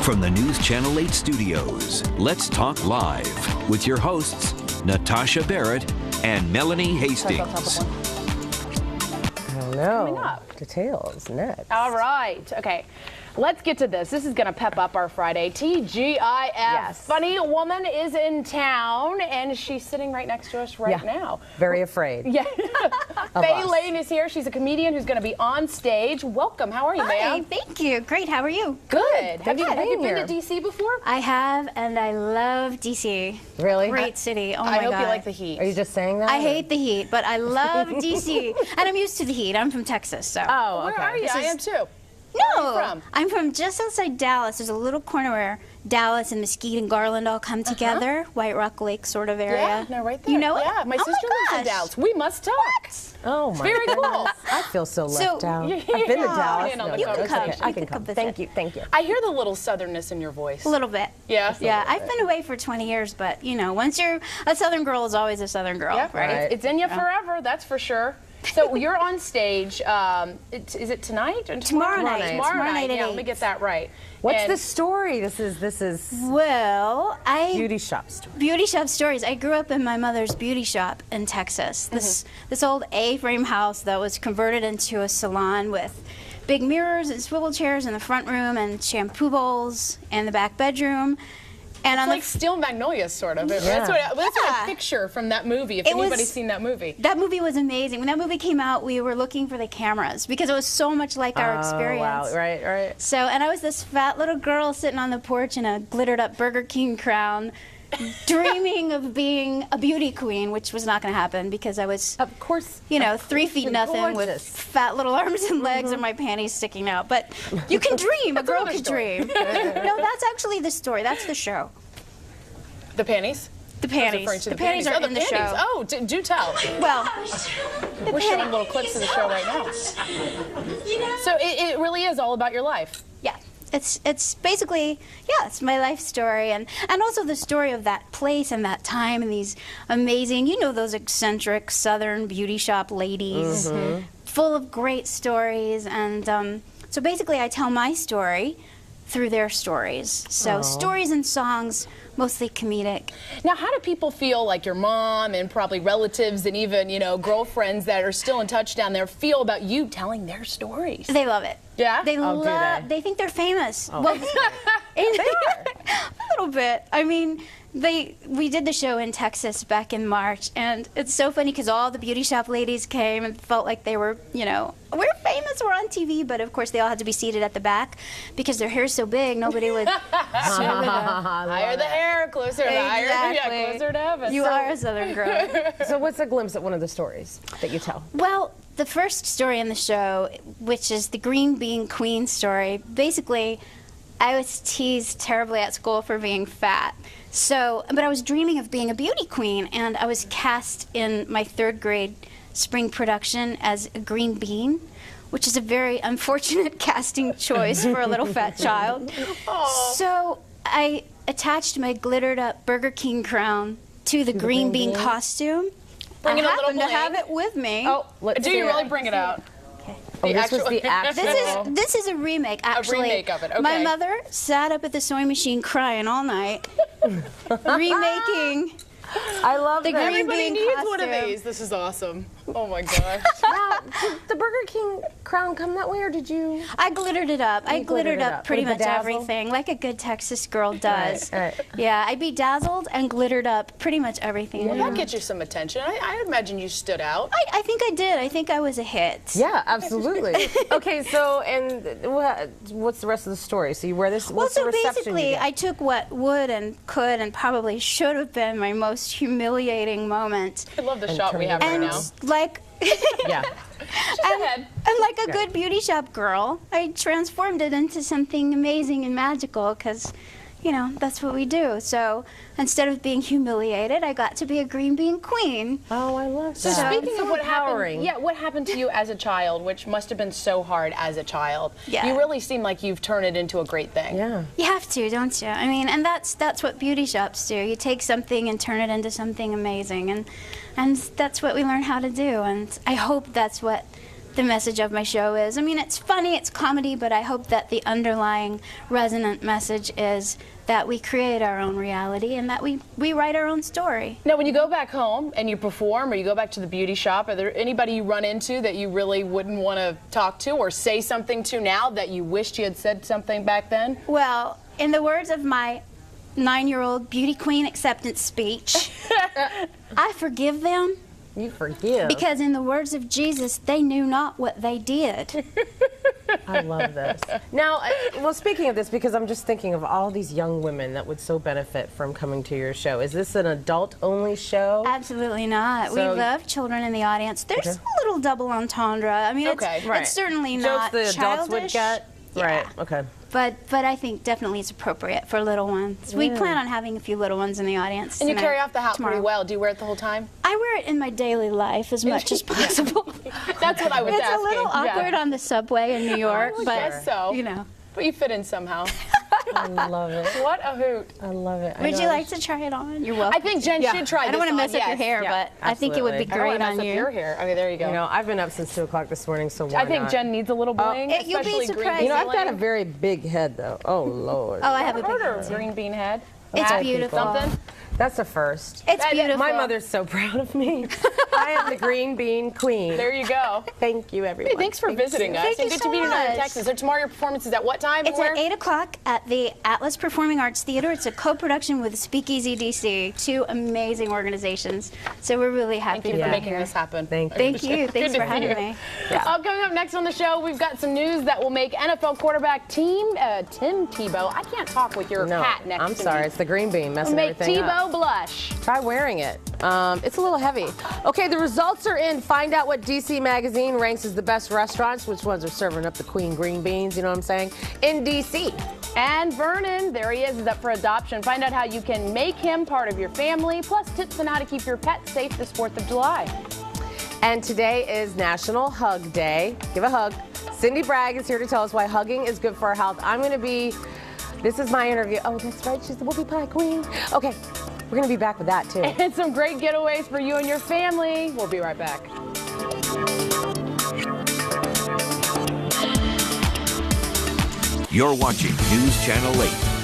From the Newschannel 8 studios, let's talk live with your hosts, Natasha Barrett and Melanie Hastings. Coming up. Details next. All right. Okay. Let's get to this. This is going to pep up our Friday. TGIF. Yes. Funny woman is in town, and she's sitting right next to us right now. Very afraid. Yeah. Faye Lane is here. She's a comedian who's going to be on stage. Welcome. How are you, Hi, ma'am? thank you. Great. How are you? Good. Have you been been here? to D.C. before? I have, and I love DC. Really? Great city. Oh my I hope God. you like the heat. Are you just saying that? I hate the heat, but I love DC, and I'm used to the heat. I'm from Texas, so. Oh, okay. Where are you? I am too. No, Where are you from? I'm from just outside Dallas. There's a little corner where Dallas and Mesquite and Garland all come together. White Rock Lake sort of area. Yeah, no, right there. You know it? Yeah, my Oh sister lives in gosh. Dallas. We must talk. Oh my Very goodness. cool. I feel so left So- out. Yeah, I've been to yeah. Dallas. You know, No, you no, can it's come. okay. You I can can come come. visit. Thank you. Thank you. I hear the little southernness in your voice. A little bit. Yeah? Yeah, I've been away for 20 years, but you know, once you're a Southern girl, is always a Southern girl, Yeah, right? It's in you forever, that's for sure. So you're on stage. Is it tonight? Or Tomorrow night. Tomorrow night. at Yeah, let 8. me get that right. What's And the story? This is Well, beauty shop story. Beauty shop stories. I grew up in my mother's beauty shop in Texas. This old A-frame house that was converted into a salon with big mirrors and swivel chairs in the front room and shampoo bowls in the back bedroom. And on It's like Steel Magnolias, sort of. Yeah. That's what I Yeah. picture from that movie, if It was- anybody's seen that movie. that movie was amazing. When that movie came out, we were looking for the cameras because it was so much like our experience. Oh, wow. Right. So, and I was this fat little girl sitting on the porch in a glittered up Burger King crown, dreaming of being a beauty queen, which was not going to happen because I was, Of course. you know, 3 feet You're nothing with gorgeous. fat little arms and legs and my panties sticking out. But you can dream. A girl another can story. dream. No, that's actually the story. That's the show. The panties? The I was referring panties. to The panties are oh, the in the panties. show. Oh, do tell. Well, We're showing little clips of the show right now. So it really is all about your life. yeah. It's basically, yeah, it's my life story and also the story of that place and that time and these amazing, you know, those eccentric Southern beauty shop ladies, full of great stories. And so basically I tell my story through their stories. So stories and songs, mostly comedic. Now, how do people feel, like your mom and probably relatives and even, you know, girlfriends that are still in touch down there feel about you telling their stories? They love it. Yeah? They Oh, do love. they? They think they're famous. Oh. Well, They are. a little bit. I mean, we did the show in Texas back in March, and it's so funny because all the beauty shop ladies came and felt like they were, you know, we're famous, we're on TV, but of course they all had to be seated at the back because their hair's so big, nobody would. Higher the hair, closer to higher, yeah, closer to heaven. You are a Southern girl. So what's a glimpse at one of the stories that you tell? Well, the first story in the show, which is the Green Bean Queen story, basically, I was teased terribly at school for being fat. So, but I was dreaming of being a beauty queen, and I was cast in my 3rd grade spring production as a green bean, which is a very unfortunate casting choice for a little fat child. So I attached my glittered up Burger King crown to the green bean costume. Bring I it a little happen to bling. have it with me. Oh, let's Do see you it. really bring it out? Oh, this was the actual. This is a remake, actually. remake of it, okay. My mother sat up at the sewing machine crying all night, remaking I love the that. green Everybody bean needs costume. one of these. This is awesome. Oh my gosh. Now, did the Burger King crown come that way, or did you? I glittered it up. I glittered up pretty With much the dazzle? everything, like a good Texas girl does. Right. Yeah, I bedazzled and glittered up pretty much everything. Well, that gets you some attention. I imagine you stood out. I think I did. I think I was a hit. Yeah, absolutely. Okay, so and what's the rest of the story? So you wear this. Well, What's the so reception you basically, get? I took what would and could and probably should have been my most humiliating moment. I love the shot we have right And now. like, Yeah. ahead. and like a good beauty shop girl, I transformed it into something amazing and magical because, you know, that's what we do. So instead of being humiliated, I got to be a green bean queen. Oh, I love that. So speaking So of what empowering. happened, what happened to you as a child, which must have been so hard as a child. Yeah. You really seem like you've turned it into a great thing. Yeah. You have to, don't you? I mean, and that's what beauty shops do. You take something and turn it into something amazing, and that's what we learn how to do. And I hope that's what the message of my show is. I mean, it's funny, it's comedy, but I hope that the underlying resonant message is that we create our own reality and that we write our own story. Now, when you go back home and you perform or you go back to the beauty shop, are there anybody you run into that you really wouldn't want to talk to or say something to now that you wished you had said something back then? Well, in the words of my 9-year-old beauty queen acceptance speech, I forgive them. You forgive. Because in the words of Jesus, they knew not what they did. I love this. Now, well, speaking of this, because I'm just thinking of all these young women that would so benefit from coming to your show. Is this an adult-only show? Absolutely not. So, we love children in the audience. There's a little double entendre. I mean, it's certainly not jokes the adults would get. Yeah. Right. Okay. But I think definitely it's appropriate for little ones. We plan on having a few little ones in the audience. And you carry off the hat tomorrow. pretty well. Do you wear it the whole time? I wear it in my daily life as much as possible. That's what I was asking. It's a little awkward on the subway in New York, I but guess so. you know. But you fit in somehow. I love it. What a hoot. I love it. Would you like to try it on? You're welcome. I think Jen should try this. I don't want to mess up your hair, but I think it would be absolutely. great I don't on wanna mess you. up your hair. Okay, there you go. You know, I've been up since 2 o'clock this morning, so why I think not? Jen needs a little bling, You'll be especially green surprised. bean. You know, I've got a very big head, though. Oh, Lord. Oh, I have a big Heard head. her green bean head. It's Hat, beautiful. Something. That's a first. It's beautiful. My mother's so proud of me. I am the green bean queen. There you go. Thank you, everyone. Hey, thanks for visiting us. Thank and you good so to be here in much. Texas. So tomorrow your performance is at what time? It's Where? at 8 o'clock at the Atlas Performing Arts Theater. It's a co-production with Speakeasy DC, 2 amazing organizations. So we're really happy Thank you to for be making here. this happen. Thank you. Thank you. Good Thanks to for see having you. me. Coming up next on the show, we've got some news that will make NFL quarterback Tim Tebow. I can't talk with your No, hat next I'm to sorry. me. It's the green bean messing Make everything Tebow up. blush. Try wearing it. It's a little heavy. Okay, the results are in. Find out what DC Magazine ranks as the best restaurants. Which ones are serving up the queen green beans, you know what I'm saying? In DC. And Vernon, there he is up for adoption. Find out how you can make him part of your family, plus tips on how to keep your pet safe this 4th of July. And today is National Hug Day. Give a hug. Cindy Bragg is here to tell us why hugging is good for our health. This is my interview. Oh, that's right. She's the whoopie pie queen. Okay, we're going to be back with that, too. And some great getaways for you and your family. We'll be right back. You're watching News Channel 8.